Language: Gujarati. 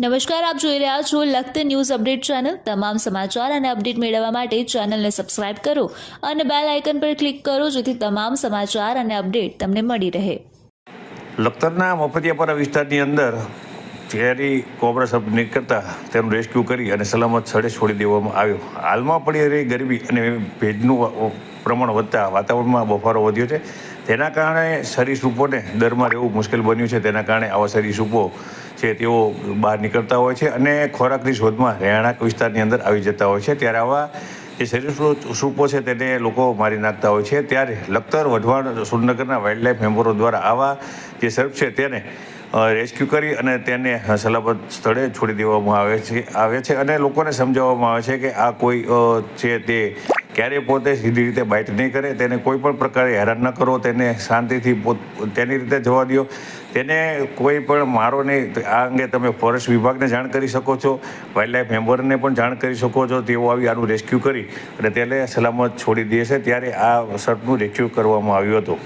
નમસ્કાર, આપ જોઈ રહ્યા છો લખત ન્યૂઝ અપડેટ ચેનલ। તમામ સમાચાર અને અપડેટ મેળવવા માટે ચેનલને સબસ્ક્રાઇબ કરો અને બેલ આઇકન પર ક્લિક કરો જેથી તમામ સમાચાર અને અપડેટ તમને મળી રહે। લખતરના મફતિયાપરા વિસ્તારની અંદર ઝેરી કોબરા સપ નીકળતા તેનું રેસ્ક્યુ કરી અને સલામત સ્થળે છોડી દેવામાં આવ્યો। હાલમાં પડી રહી ગરમી અને ભેજનું પ્રમાણ વધતા વાતાવરણમાં બફારો વધ્યો છે, તેના કારણે સરીસૃપોને દરમાં રહેવું મુશ્કેલ બન્યું છે। તેના કારણે આવા સરીસૃપો છે તેઓ બહાર નીકળતા હોય છે અને ખોરાકની શોધમાં રહેણાંક વિસ્તારની અંદર આવી જતા હોય છે। ત્યારે આવા જે સરીસૃપો છે તેને લોકો મારી નાખતા હોય છે। ત્યારે લખતર, વઢવાણ, સુરનગરના વાઇલ્ડલાઇફ મેમ્બરો દ્વારા આવા જે સર્પ છે તેને રેસ્ક્યુ કરી અને તેને સલામત સ્થળે છોડી દેવામાં આવે છે અને લોકોને સમજાવવામાં આવે છે કે આ કોઈ છે તે ક્યારેય પોતે સીધી રીતે બાઇટ નહીં કરે, તેને કોઈ પણ પ્રકારે હેરાન ન કરો, તેને શાંતિથી તેની રીતે જવા દો, તેને કોઈ પણ મારો નહીં। આ અંગે તમે ફોરેસ્ટ વિભાગને જાણ કરી શકો છો, વાઇલ્ડલાઇફ મેમ્બરને પણ જાણ કરી શકો છો। તેઓ આવી આનું રેસ્ક્યુ કરી અને તેને સલામત છોડી દે છે। ત્યારે આ સર્પનું રેસ્ક્યુ કરવામાં આવ્યું હતું।